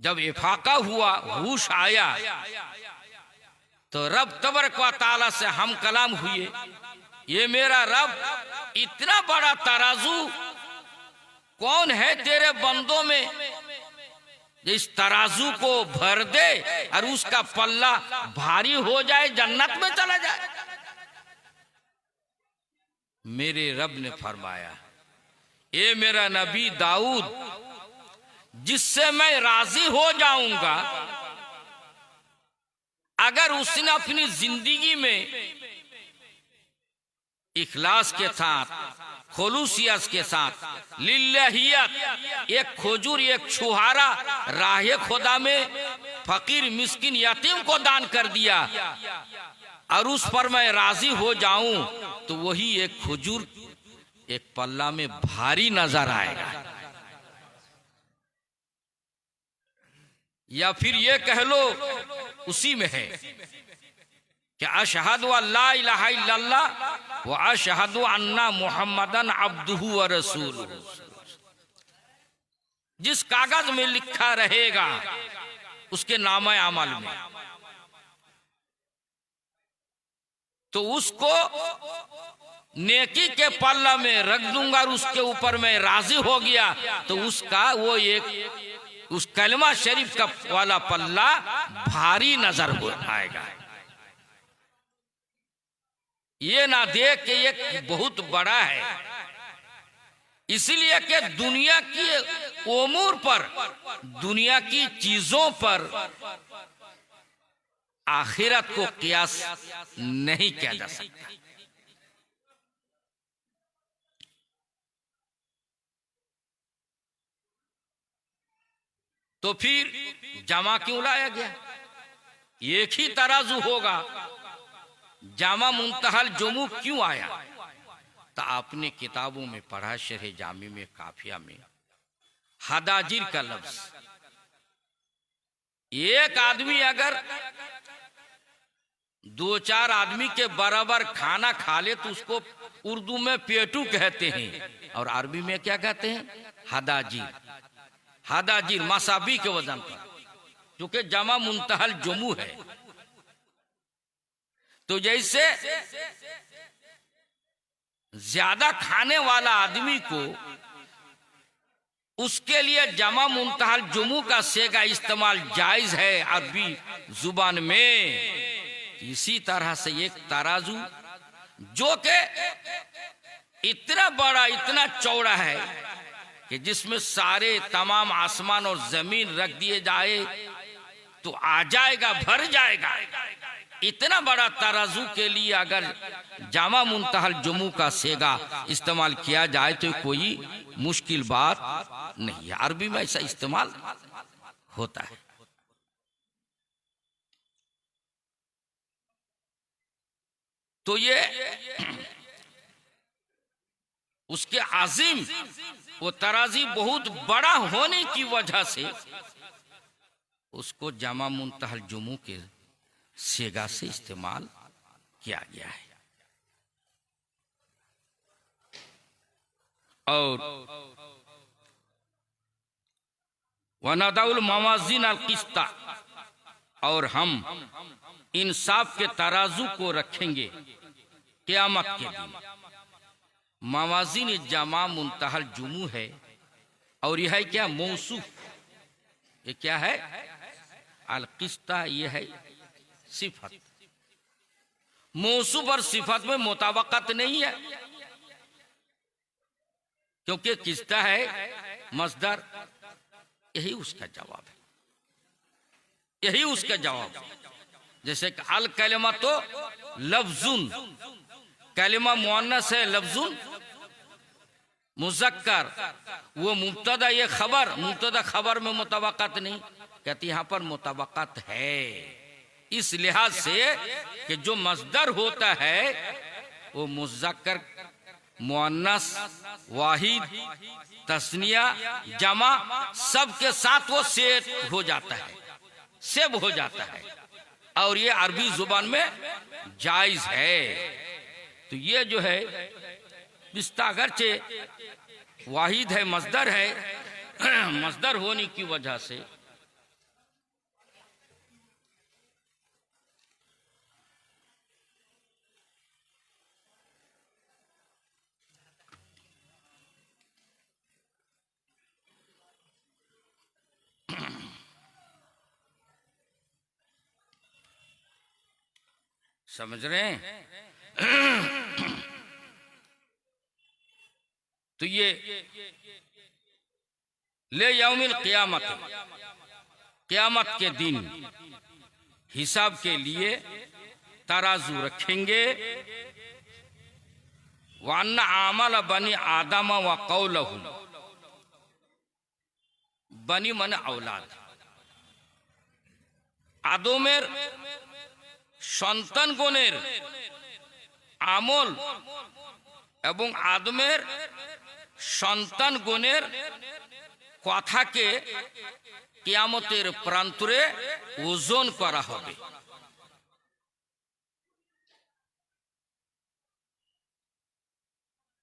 जब इफाका हुआ, होश आया, तो रब तबारक व तआला से हम कलाम हुए, ये मेरा रब इतना बड़ा तराजू कौन है तेरे बंदों में इस तराजू को भर दे और उसका पल्ला भारी हो जाए, जन्नत में चला जाए। मेरे रब ने फरमाया, ये मेरा नबी दाऊद जिससे मैं राजी हो जाऊंगा, अगर उसने अपनी जिंदगी में इखलास के साथ, खुलूसियत के साथ, लिल्लाहियत, एक खजूर, एक छुहारा राहे खुदा में फकीर मिस्किन यतीम को दान कर दिया और उस पर मैं राजी हो जाऊं, तो वही एक खजूर एक पल्ला में भारी नजर आएगा। या फिर ये कह लो उसी में है कि अशहदु अल्ला इलाहा इल्लल्लाह व अशहदु अन्ना मुहम्मदन अब्दुहु व रसूलुहु। जिस कागज में लिखा रहेगा उसके नामे अमल में, तो उसको नेकी के पल्ला में रख दूंगा और उसके ऊपर मैं राजी हो गया, तो उसका वो एक उस कलमा शरीफ का वाला पल्ला भारी नजर हो आएगा। ये ना देख के ये बहुत बड़ा है, इसलिए कि दुनिया की उमूर पर, दुनिया की चीजों पर आखिरत को कियास नहीं किया जा सकता। तो फिर जमा क्यों लाया गया? एक ही तराजू होगा, जामा मुंतहल जुमू क्यों आया? तो आपने किताबों में पढ़ा, शरह जामी में, काफिया में, हदाजिर का लफ्ज, एक आदमी अगर दो चार आदमी के बराबर खाना खा ले तो उसको उर्दू में पेटू कहते हैं और अरबी में क्या कहते हैं? हदाजिर। हदाजिर मसाबी के वजन पर, क्योंकि जमा मुंतहल जुमू है। तो जैसे ज्यादा खाने वाला आदमी को, उसके लिए जमा मुंतहल जुमू का सेगा इस्तेमाल जायज है अरबी जुबान में। इसी तरह से एक तराजू जो के इतना बड़ा, इतना चौड़ा है कि जिसमें सारे तमाम आसमान और जमीन रख दिए जाए तो आ जाएगा, भर जाएगा। इतना बड़ा तराजू के लिए अगर जामा मुंतहल जुमू का सेगा इस्तेमाल किया जाए तो कोई मुश्किल बात नहीं है। अरबी में ऐसा इस्तेमाल होता है। तो ये उसके आजिम, वो तराजी बहुत बड़ा होने की वजह से उसको जामा मुंतहल जुमू के सेगा से इस्तेमाल किया गया है। और वनदाउल मवाज़िन अल क़िस्ता, और हम इंसाफ के तराजू को रखेंगे क़यामत के दिन। मवाज़िन जामा मुंतहल जुमू है और यह है क्या? मौसूफ। ये क्या है? अल क़िस्ता, ये है सिफत। मौसूफ और सिफत में मुताबकत नहीं है, क्योंकि किस्ता है मस्दर। यही उसका जवाब है, यही उसका जवाब है। जैसे कि अल कलिमा तो लफ्जुन, कलिमा मुअन्नस है, लफ्जुन मुज़क्कर, वो मुब्तदा, ये खबर, मुब्तदा खबर में मुताबकत नहीं। कहती यहाँ पर मुताबकत है, इस लिहाज से कि जो मस्दर होता है वो मुज़क्कर, मुअन्नस, वाहिद, तस्निया, जमा सब के साथ वो सेट हो जाता है, सेब हो जाता है। और ये अरबी जुबान में जायज है। तो ये जो है बिस्ता अगरचे वाहिद है, मस्दर है, मस्दर होने की वजह से समझ रहे हैं? तो ये ले यौमिल क़ियामत, क़ियामत के दिन हिसाब के लिए तराजू रखेंगे। वअन्ना आमल बनी आदम व कौलहु, बनी माने औलाद, आदमेर সন্তানগণের আমল এবং আদমের সন্তানগণের কথাকে কিয়ামতের প্রান্তরে ওজন করা হবে।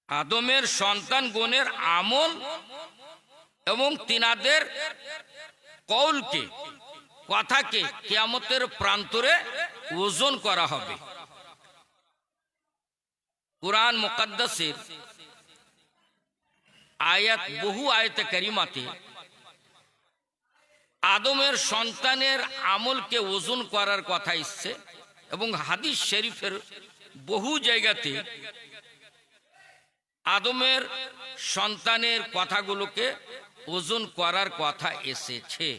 আদমের সন্তানগণের আমল এবং তিনাদের কওলকে, কথাকে কিয়ামতের প্রান্তরে ওজন করা হবে। কুরআন মুকদ্দাসের আয়াত, বহু আয়াতে কারিমাতে আদমের সন্তানের আমলকে ওজন করার কথা এসছে এবং হাদিস শরীফের বহু জায়গাতে আদমের সন্তানের কথাগুলোকে ওজন করার কথা এসেছে।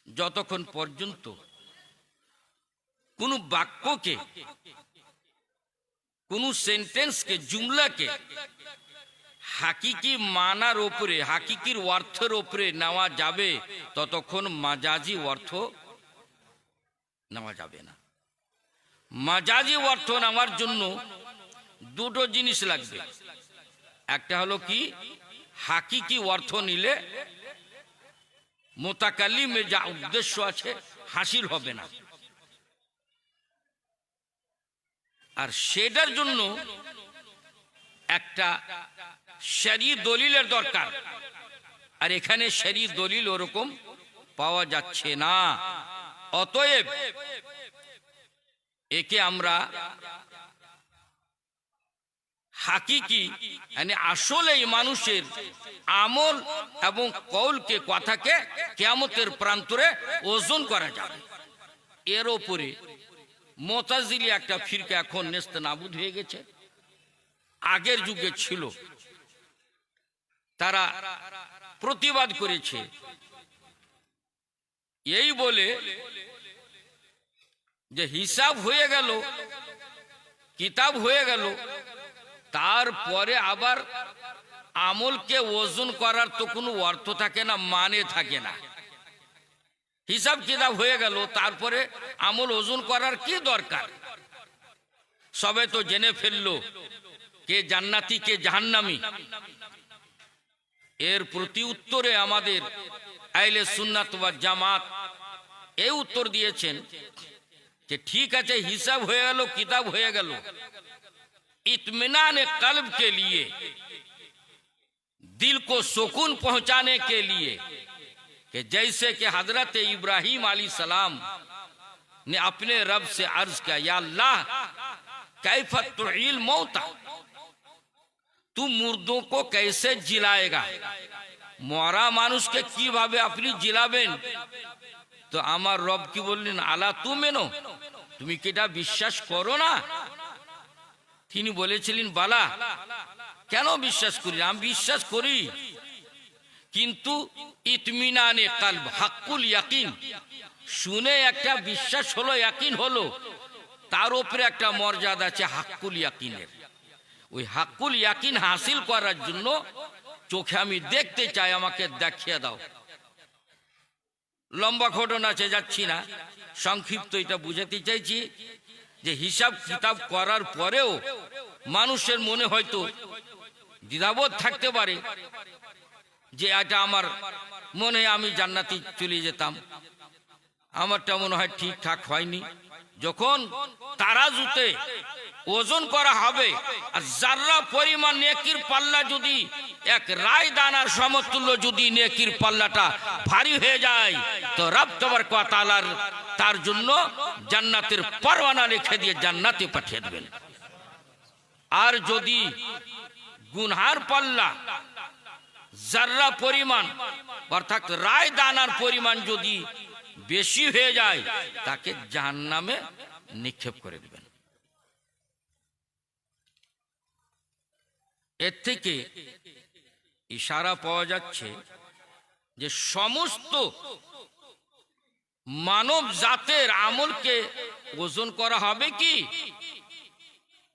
যতক্ষণ পর্যন্ত কোন বাক্যকে, কোন সেন্টেন্সকে, জুমলাকে হাকিকি মানার উপরে, হাকিকির অর্থের উপরে নেওয়া যাবে, ততক্ষণ মাজাজি অর্থ নেওয়া যাবে না। মাজাজি অর্থ নেওয়ার জন্য দুটো জিনিস লাগবে। একটা হলো কি, হাকিকি অর্থ নিলে মুতাকাল্লিমের যা উদ্দেশ্য আছে হাসিল হবে না, আর সেটার জন্য একটা শরঈ দলিলের দরকার। আর এখানে শরঈ দলিল ওরকম পাওয়া যাচ্ছে না। অতএব একে আমরা হাকিকি, মানে আসলে মানুষের আমল এবং কওলকে, কথাকে কিয়ামতের প্রান্তরে ওজন করা যাবে। এর ওপরে মুতাজিলি একটা ফিরকা এখন নেস্তেনাবুদ হয়ে গেছে, আগের যুগে ছিল। তারা প্রতিবাদ করেছে এই বলে যে হিসাব হয়ে গেল, কিতাব হয়ে গেল, তারপরে আবার আমলকে ওজন করার তো কোনো অর্থ থাকে না, মানে থাকে না। হিসাব কিতাব হয়ে গেল, তারপরে আমল ওজন করার কি দরকার? সবে তো জেনে ফেললো কে জান্নাতি কে জাহান্নামী। এর প্রতি উত্তরে আমাদের আহলে সুন্নাত ওয়াল জামাত এই উত্তর দিয়েছেন যে ঠিক আছে, হিসাব হয়ে গেল, কিতাব হয়ে গেল, इत्मीनान कल्ब के लिए, दिल को सुकून पहुंचाने के लिए, कि जैसे कि हजरत इब्राहिम अलैहिस्सलाम ने अपने रब से अर्ज किया, या अल्लाह कैफ तुहील मौता, तू मुर्दों को कैसे जिलाएगा, मरा मानुषके কিভাবে আপনি জিলাবেন? তো আমার রব কি বললেন, আলা তুমেনো, তুমি কি এটা বিশ্বাস করো না? তিনি বলেছিলেন, বালা, কেন বিশ্বাস করি? আমি বিশ্বাস করি, কিন্তু ইতমিনানে কলব, হাক্কুল ইয়াকিন, শুনে একটা বিশ্বাস হলো, ইয়াকিন হলো, তার উপরে একটা মর্যাদা আছে হাক্কুল ইয়াকিনের। ওই হাক্কুল ইয়াকিন হাসিল করার জন্য চোখে আমি দেখতে চাই, আমাকে দেখিয়ে দাও। লম্বা ঘটনা আছে, যাচ্ছি না, সংক্ষিপ্ত এটা বুঝাতে চাইছি যে হিসাব কিতাব করার পরেও মানুষের মনে হয়তো দ্বিধাবোধ থাকতে পারে যে এটা আমার মনে হয় আমি জান্নাতি চলে যেতাম, আমারটা মনে হয় ঠিকঠাক হয়নি। যখন তারাজুতে ওজন করা হবে আর যাররা পরিমাণ নেকির পাল্লা যদি এক রায় দানার সমতুল্য যদি নেকির পাল্লাটা ভারী হয়ে যায়, তো রব তাবারক ওয়া তাআলার তার জন্য জান্নাতের পরওয়ানা লিখে দিয়ে জান্নাতে পাঠিয়ে দেবেন। আর যদি গুনহার পাল্লা যাররা পরিমাণ অর্থাৎ রায় দানার পরিমাণ যদি বেশি হয়ে যায়, তাকে জাহান্নামে নিক্ষেপ করে দিবেন। এর থেকে ইশারা পাওয়া যাচ্ছে যে সমস্ত মানব জাতের আমলকে ওজন করা হবে কি?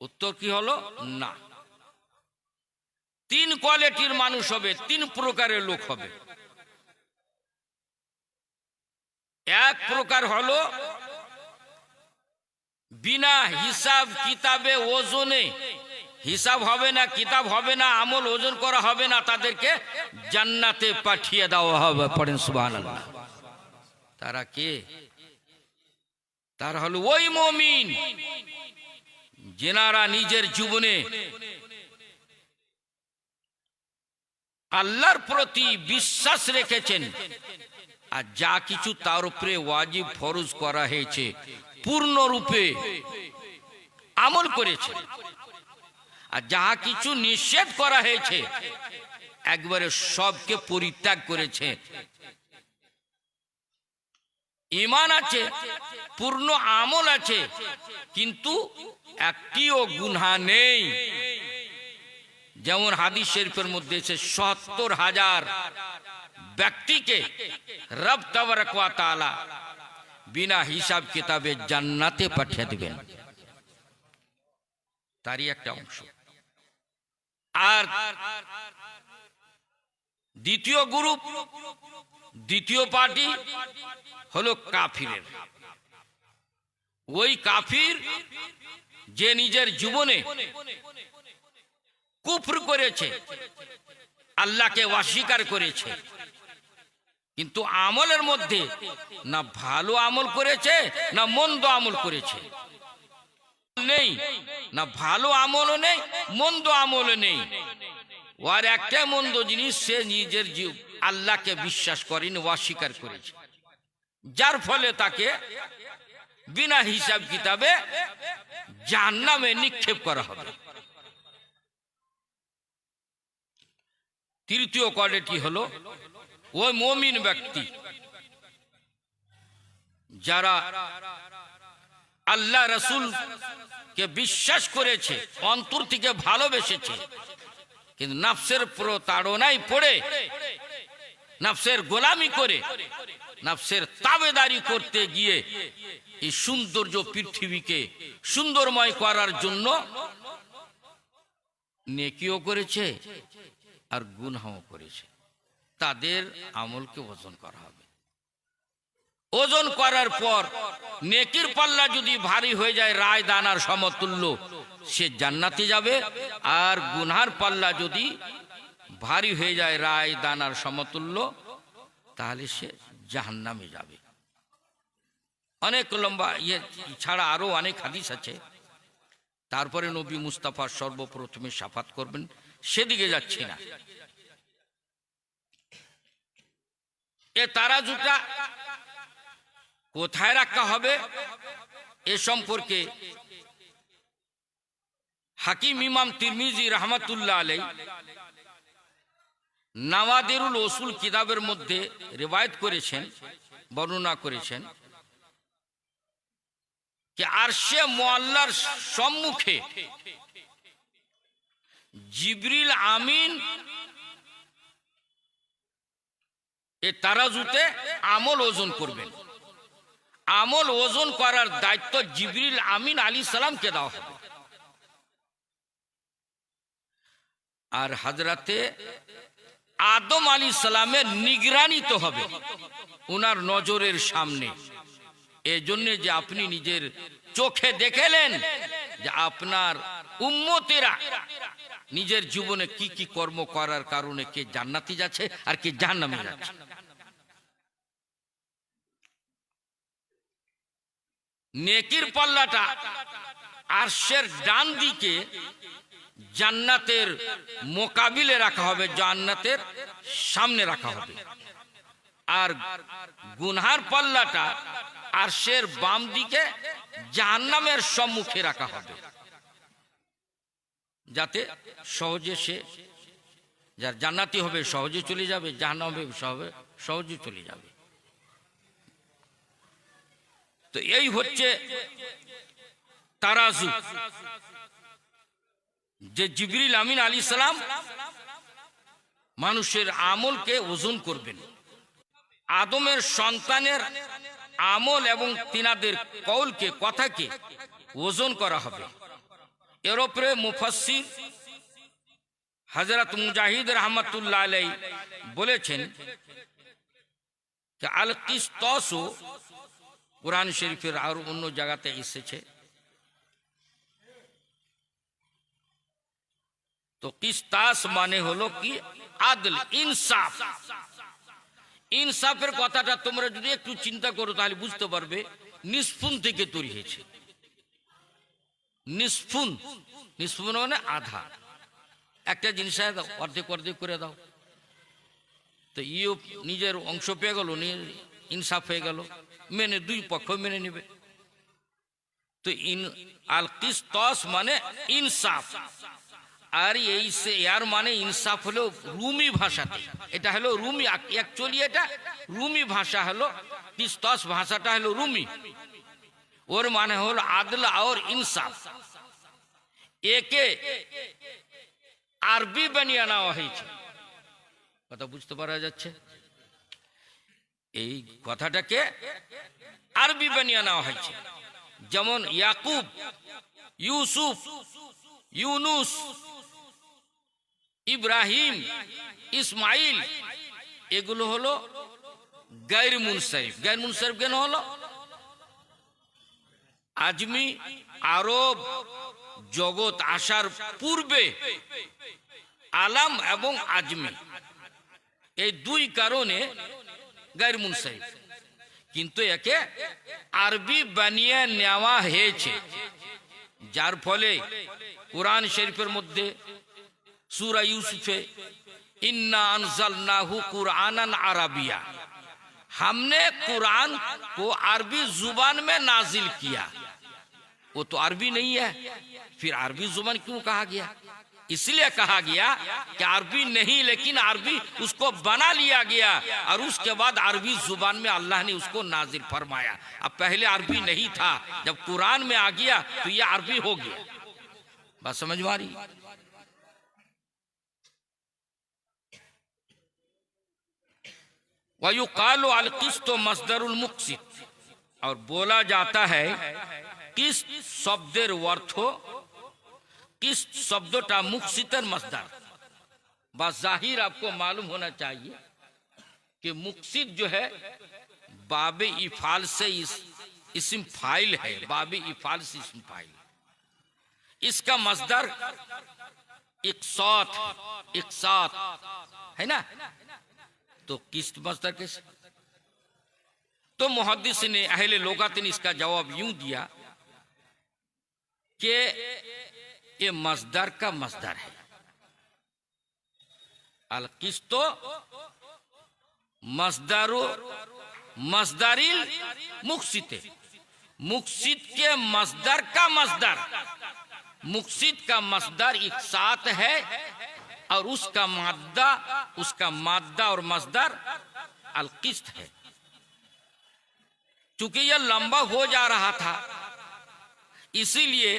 উত্তর কি হলো? না। 3 কোয়ালিটির মানুষ হবে, 3 প্রকারের লোক হবে। এক প্রকার হলো বিনা হিসাব কিতাবে ওজনে, হিসাব হবে না, কিতাব হবে না, আমল ওজন করা হবে না, তাদেরকে জান্নাতে পাঠিয়ে দেওয়া হবে। পড়েন সুবহানাল্লাহ। তারা কে? তারা হলো ওই মুমিন যেনারা নিজের জীবনে আল্লাহর প্রতি বিশ্বাস রেখেছেন আর যা কিছু তার উপরে ওয়াজিব ফরজ করা হয়েছে পূর্ণরূপে আমল করেছে, আর যা কিছু নিষেধ করা হয়েছে একবারে সবকে পরিত্যাগ করেছে। ঈমান আছে, পূর্ণ আমল আছে, কিন্তু একটিও গুনাহ নেই। যেমন হাদিস শরীফের মধ্যে এসে ৭০,০০০ ব্যক্তিকে রব তাবারক ওয়া তাআলা বিনা হিসাব কিতাবে জান্নাতে পাঠিয়ে দিবেন, তারই একটা অংশ। আর দ্বিতীয় গ্রুপ, দ্বিতীয় পার্টি হলো কাফিরের। ওই কাফির যে নিজের জীবনে কুফর করেছে, আল্লাহকে অস্বীকার করেছে, কিন্তু আমলের মধ্যে না ভালো আমল করেছে না মন্দ আমল করেছে, নেই না ভালো আমলও নেই মন্দ আমলও নেই। ওর একটা মন্দ জিনিস, সে নিজের আল্লাহকে বিশ্বাস করেনি, অস্বীকার করেছে, যার ফলে তাকে বিনা হিসাব কিতাবে জাহান্নামে নিক্ষেপ করা হবে। তৃতীয় কোয়ালিটি হলো ওই মুমিন ব্যক্তি যারা আল্লাহ রাসূলকে বিশ্বাস করেছে, অন্তর থেকে ভালোবেসেছে, কিন্তু নফসের প্রতারণায় পড়ে, নফসের গোলামি করে, নফসের তাবেদারি করতে গিয়ে এই সৌন্দর্য পৃথিবীকে সুন্দরময় করার জন্য নেকিও করেছে আর গুনাহও করেছে। তাদের আমলকে ওজন করা হবে। ওজন করার পর নেকির পাল্লা যদি ভারী হয়ে যায় রায় দানার সমতুল্য, সে জান্নাতে যাবে, আর গুনহার পাল্লা যদি ভারী হয়ে যায় রায় দানার সমতুল্য, তাহলে সে জাহান্নামে যাবে। অনেক লম্বা ইয়ে ছাড়া আরো অনেক হাদিস আছে। তারপরে নবী মুস্তাফা সর্বপ্রথমে শাফাত করবেন, সেদিকে যাচ্ছি না। এ তারাজুটা কোথায় রাখা হবে এ সম্পর্কে হাকিম ইমাম তিরমিজি রাহমাতুল্লাহ আলাইহি নাওয়াদিরুল উসুল কিতাবের মধ্যে রিওয়ায়াত করেছেন, বর্ণনা করেছেন যে আরশে মুআল্লার সম্মুখে জিবরিল আমিন এ তারাজুতে আমল ওজন করবেন। আমল ওজন করার দায়িত্ব জিবরিল আমিন আলাইহিস সালামকে দেওয়া হবে। আর হযরতে আদম আলাইহিস সালামের নিগরানিতে হবে ওনার নজরের সামনে। এই জন্য যে আপনি নিজের চোখে দেখলেন যে আপনার উম্মতেরা নিজের জীবনে কি কি কর্ম করার কারণে কে জান্নাতে যাচ্ছে আর কে জাহান্নামে যাচ্ছে। নেকির পাল্লাটা আরশের ডান দিকে জান্নাতের মোকাবিলে রাখা হবে, জান্নাতের সামনে রাখা হবে, আর গুনহার পাল্লাটা আরশের বাম দিকে জাহান্নামের সম্মুখে রাখা হবে, যাতে সহজে সে, যার জান্নাতি হবে সহজে চলে যাবে, জাহান্নাম হবে সহজে চলে যাবে। তো এই হচ্ছে তারাজু, যে জিবরিল আমিন আলাইহিস সালাম মানুষের আমলকে ওজন করবেন। আদমের সন্তানের আমল এবং তিনাদের কওলকে, কথাকে ওজন করা হবে। এর উপরে মুফাসসির হযরত মুজাহিদ রাহমাতুল্লাহ আলাইহি বলেছেন যে আল কিসতাস, কুরআন শরীফের আর অন্য জায়গাতে এসেছে। তো কিসতাস মানে হলো কি আদল, ইনসাফ। ইনসাফের কথাটা তোমরা যদি একটু চিন্তা করো তাহলে বুঝতে পারবে নিসফুন থেকে তৈরি হয়েছে। নিসফুন, নিসফুন মানে আধা। একটা জিনিস দাও, অর্ধেক অর্ধেক করে দাও, তো ইও নিজের অংশ পেয়ে গেল, ইনসাফ হয়ে গেল, মেনে দুই পক্ষ মেনে নেবে। তো আল কিসতাস মানে ইনসাফ। আর এই এর মানে ইনসাফ হলো রুমি ভাষাতে, এটা হলো রুমি, অ্যাকচুয়ালি এটা রুমি ভাষা হলো, কিসতাস ভাষাটা হলো রুমি, ওর মানে হলো আদল और ইনসাফ। একে আরবি বানিয়ে নেওয়া হয়েছে। কথা বুঝতে পারা যাচ্ছে? এই কথাটাকে আরবি বানিয়ে নেওয়া হয়েছে। যেমন ইয়াকুব, ইউসুফ, ইউনুস, ইব্রাহিম, ইসমাইল, এগুলো হলো গায়র মুনসারিফ। গায়র মুনসারিফ কেন হলো? আজমি আরব জগৎ আসার পূর্বে আলাম এবং আজমি, এই দুই কারণে গায়র মুনসারিফ। কিন্তু একে আরবি বানিয়ে নেওয়া হয়েছে, যার ফলে কুরআন শরীফের মধ্যে सूरा यूसुफे इन्ना अनज़लनाहु कुरआनन अरबिया, हमने कुरान को अरबी जुबान में नाजिल किया। वो तो अरबी नहीं है, फिर अरबी जुबान क्यों कहा गया? इसलिए कहा गया कि अरबी नहीं, लेकिन अरबी उसको बना लिया गया और उसके बाद अरबी जुबान में अल्लाह ने उसको नाजिल फरमाया। अब पहले अरबी नहीं था, जब कुरान में आ गया तो ये अरबी हो गया। बात समझ में आ रही? वयुकालु अल किस्त मसदरुल मुक्सित, और बोला जाता है किस्त शब्देर अर्थ, किस्त शब्दटा मुक्सितर मसदर। बस जाहिर आपको मालूम होना चाहिए कि मुक्सित जो है बाबे इफाल से इस्म फाइल है, बाबे इफाल से इस्म फाइल। इसका मसदर इकसात, इकसात है ना। तो किस्त मसदर कैसे? तो मुहद्दिस ने, अहले लोगात ने इसका जवाब यूं दिया कि ये मसदर का मसदर है। अल किस्तो मसदरो मसदरिल मुक्सिते, मुक्सित के मसदर का मसदर, मुक्सित का मसदर इकसात है और उसका माद्दा और मसदर अल किस्त है। चूंकि यह लंबा हो जा रहा था, इसीलिए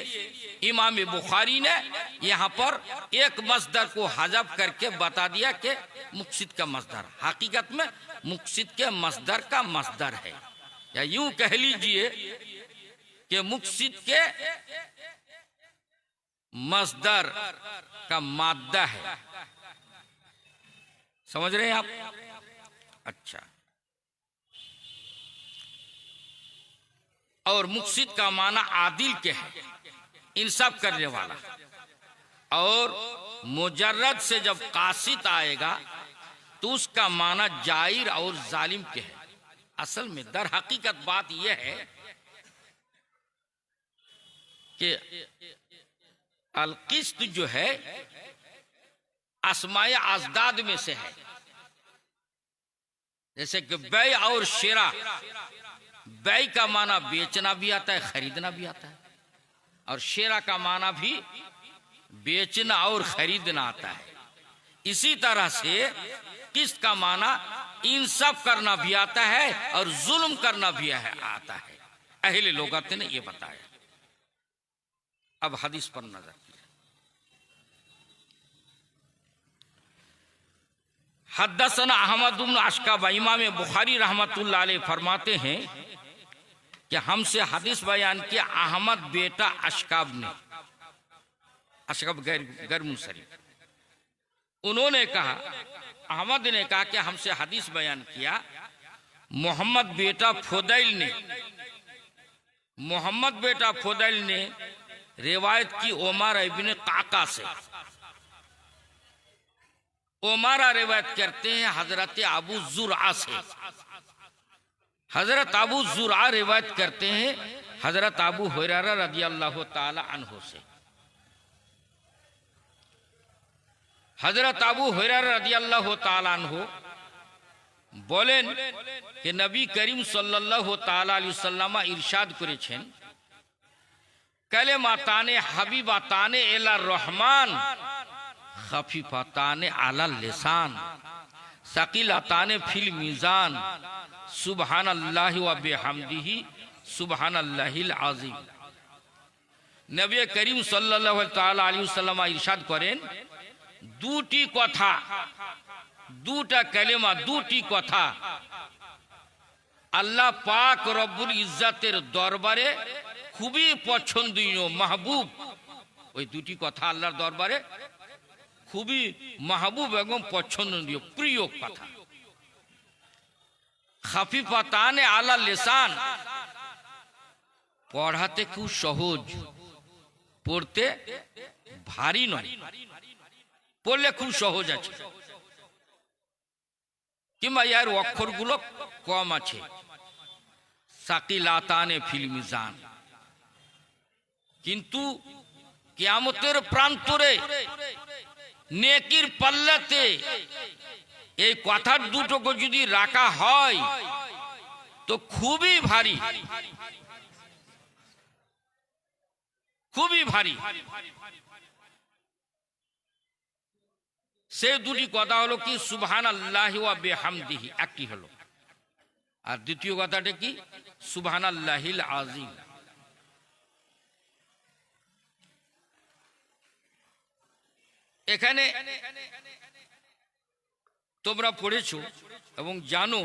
इमाम बुखारी ने यहाँ पर एक मसदर को हज़फ करके बता दिया कि मुक्सित का मसदर, हकीकत में मुक्सित के मसदर का मसदर है, या यूं कह लीजिए कि मुक्सित के मसदर का माद्दा है। समझ रहे हैं आप? अच्छा, और मुक्सित का माना आदिल के है, इंसाफ करने वाला। और मुजर्रद से जब कासित आएगा तो उसका माना जाहिर और जालिम के है। असल में दर हकीकत बात यह है कि अल किस्त जो है अस्माए अजदाद में से है। जैसे कि बै और शेरा, बै का माना बेचना भी आता है, खरीदना भी आता है, और शेरा का माना भी बेचना और खरीदना आता है। इसी तरह से किस्त का माना इंसाफ करना भी आता है और जुल्म करना भी आता है। अहले लोगात ने ये बताया। अब हदीस पर नजर किया। हद्दसना अहमद इब्न अशकाब, इमाम बुखारी रहमतुल्लाह अलैह फरमाते हैं कि हमसे हदीस बयान किया अहमद बेटा अशकाब ने, अशकाब गैर मुंसरिफ। उन्होंने कहा, अहमद ने कहा कि हमसे हदीस बयान किया मोहम्मद बेटा फुदैल ने। मोहम्मद बेटा फुदैल ने रिवायत की उमर इब्न काका से। उमरा रिवायत करते हैं हजरत अबू जुरआ से। हजरत अबू जुरआ रिवायत करते हैं हजरत अबू हुरैरा रदियल्लाहु ताला अन्हु से। हजरत अबू हुरैरा रदियल्लाहु ताला अन्हु बोलें कि नबी करीम सल्लल्लाहु ताला अलैहि वसल्लम इरशाद करेছেন, कलेमाताने हबीबाताने इला रहमान खफीफाताने अला लिसान सकीलाताने फिल मीज़ान सुबहानल्लाहि व बिहम्दिही सुबहानल्लाहिल आज़ीम। नबी करीम सल्लल्लाहु ताला अलैहि वसल्लम इरशाद करें, দুটি কথা, দুটা কালেমা, দুটি কথা আল্লাহ পাক রব্বুল ইজ্জাতের দরবারে খুবই পছন্দনীয়, মাহবুব। ওই দুটি কথা আল্লাহর দরবারে খুবই মাহবুব এবং পছন্দনীয়, প্রিয় কথা। খাফিফাতানে আলা লিসান, পড়াতে খুব সহজ, পড়তে ভারী নয়, পড়লে খুব সহজ আছে, কিংবা এর অক্ষরগুলো কম আছে। সাকিলাতানে ফিল মিজান, কিন্তু কিয়ামতের প্রান্তরে নেকির পাল্লাতে এই কথার দুটোকে যদি রাখা হয় তো খুবই ভারী, খুবই ভারী। সে দুটি কথা হলো কি সুবহানাল্লাহি ওয়া বিহামদিহি, একটি হলো, আর দ্বিতীয় কথাটা কি সুবহানাল্লাহিল আযীম। এখানে তোমরা পড়েছো এবং জানো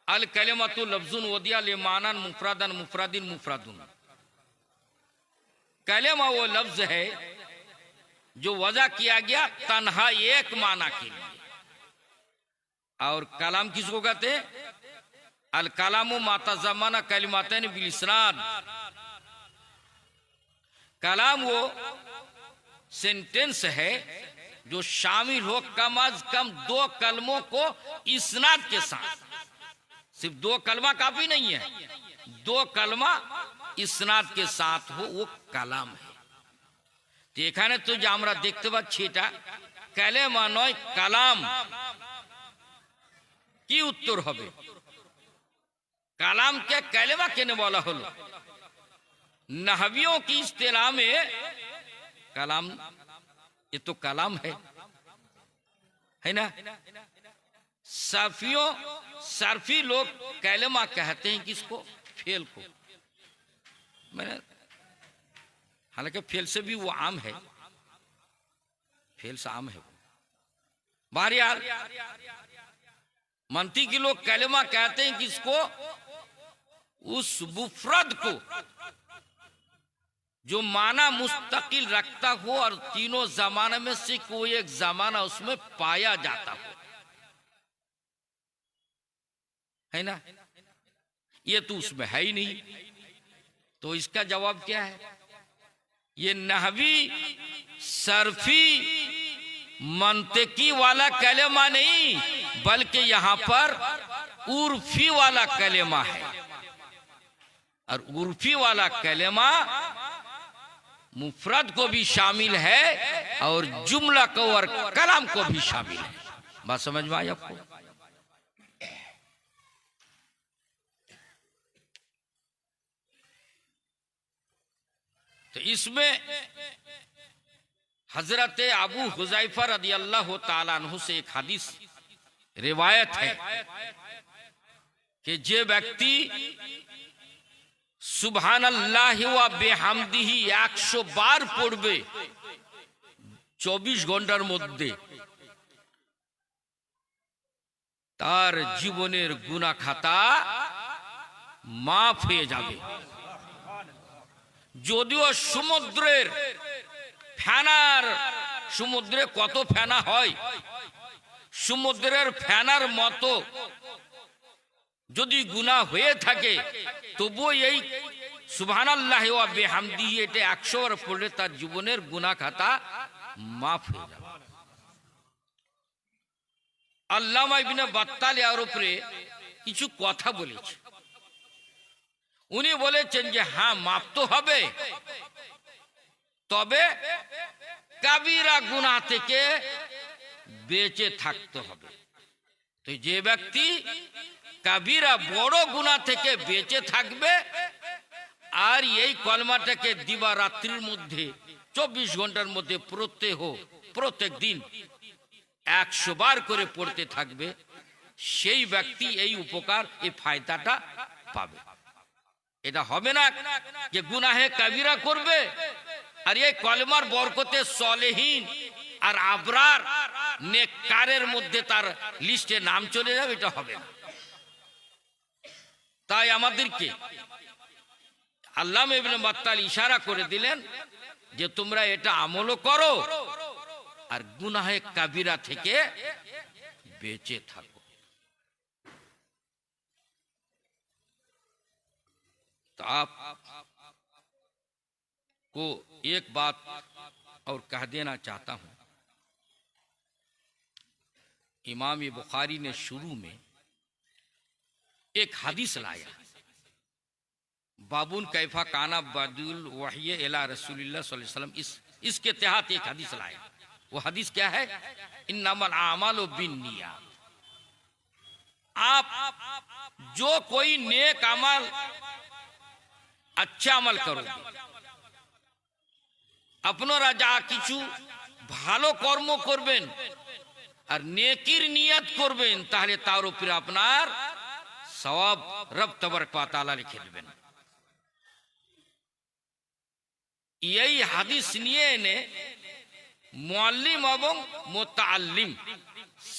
আল কালিমাতু লফজুন ওদিয়া লিমানান মুফরাদান मुफरादिन मुफरादुन। कलेमा वो लफ्ज है जो वजह किया गया तन्हा एक माना के लिए। और कलाम किसको कहते हैं? अल कलामु मातज़म्मना कलिमातैन बिल इस्नाद। कलाम वो सेंटेंस है जो शामिल हो कम अज कम दो कलमों को इस्नाद के साथ। सिर्फ दो कलमा काफी नहीं है, दो कलमा इस्नाद के साथ हो, वो कलाम है। तो এখানে তো যে আমরা দেখতে পাচ্ছি এটা কালেমা নয়, কালাম। কি উত্তর হবে? কালাম কে কালেমা কেন বলা হলো? नहवियों की इस्तिलाह में कलाम, ये तो कलाम है ना। सरफी लोग कलेमा कहते हैं किसको? फेल को। मैंने हालांकि फेल से भी वो आम है, फेल से आम है। बहरहाल मंती के लोग कलेमा कहते हैं किसको? उस मुफरद को जो माना मुस्तकिल रखता हो और तीनों जमाने में से कोई एक जमाना उसमें पाया जाता हो, है ना। ये तो उसमें है ही नहीं। तो इसका जवाब क्या है? ये नहवी सरफी मंतिकी वाला कलेमा नहीं, बल्कि यहां पर उर्फी वाला कलेमा है। और उर्फी वाला कलेमा मुफरद को भी शामिल है और जुमला को और कलाम को भी शामिल है। बात समझ में आई आपको? तो इसमें हजरत अबू हुज़ैफा रदियल्लाहु ताला अन्हु से एक हदीस रिवायत है कि जे व्यक्ति সুবহানাল্লাহি ওয়া বিহামদিহি 100 বার পড়বে 24 ঘন্টার মধ্যে, তার জীবনের গুনাহ খাতা মাফ হয়ে যাবে। যদিও সমুদ্রের ফেনার, সমুদ্রে কত ফেনা হয়, সমুদ্রের ফেনার মতো যদি গুনাহ হয়ে থাকে, তবুও এই সুবহানাল্লাহি ওয়া বিহামদিহি এটা 100 বার পড়লে তার জীবনের গুনাহ খাতা মাফ হয়ে যাবে। আল্লামা ইবনে বাত্তাল এর উপরে কিছু কথা বলেছে। উনি বলেছেন যে হ্যাঁ, মাফ তো হবে, তবে কাবিরা গুনাহ থেকে বেঁচে থাকতে হবে। তো যে ব্যক্তি কাবিরা বড় গুনাহ থেকে বেঁচে থাকবে আর এই কলমাটাকে দিবা রাত্রির মধ্যে 24 ঘন্টার মধ্যে প্রত্যেক দিন 100 বার করে পড়তে থাকবে, সেই ব্যক্তি এই উপকার, এই ফায়দাটা পাবে। এটা হবে না যে গুনাহে কাবিরা করবে আর এই কলমার বরকতে সলেহীন আর আবরার নেককারের মধ্যে তার লিস্টে নাম চলে যাবে, এটা হবে না। তাই আমাদেরকে আল্লামা ইবনে বাত্তাল ইশারা করে দিলেন যে তোমরা এটা আমলও করো আর গুনাহে কাবিরা থেকে বেঁচে থাকো। तो आपको एक बात और कह देना चाहता हूं। इमाम बुखारी ने शुरू में एक हदीस लाया, बाबुन कैफा काना बदुल वही इला रसूलुल्लाह सल्लल्लाहु अलैहि वसल्लम, इसके तहत एक हदीस लाया। वो हदीस क्या है? इन्नमल आमालु बिन्नियात। आप जो कोई नेक अमल, अच्छा अमल करोगे, আপনারা যা কিছু ভালো কর্ম করবেন আর নেকির নিয়ত করবেন, তাহলে তার উপরে আপনার সওয়াব রব তবারক ওয়া তাআলা লিখে দেবেন। এই হাদিস নিয়ে এনে মুআল্লিম এবং মুতাআল্লিম,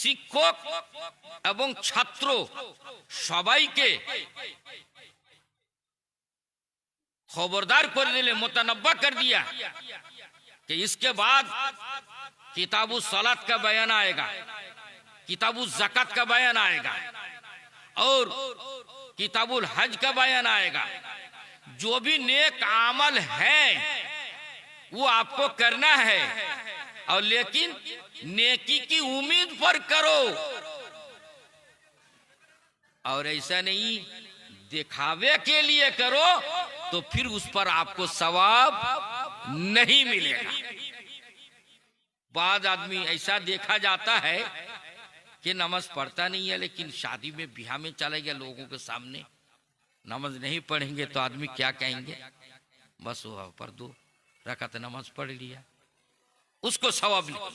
শিক্ষক এবং ছাত্র সবাইকে खबरदार कर दिले, मुतनब्बा कर दिया कि इसके बाद किताबु सलात का बयान आएगा, किताबु ज़कात का बयान आएगा और किताबुल हज का बयान आएगा। जो भी नेक अमल है वो आपको करना है, और लेकिन नेकी की उम्मीद पर करो, और ऐसा नहीं दिखावे के लिए करो तो फिर उस पर आपको सवाब नहीं मिलेगा। बाद आदमी ऐसा देखा जाता है कि नमाज पढ़ता नहीं है, लेकिन शादी में ब्याह में चले गए, लोगों के सामने नमाज नहीं पढ़ेंगे तो आदमी क्या कहेंगे, बस वो पर 2 रकात नमाज पढ़ लिया, उसको सवाब नहीं।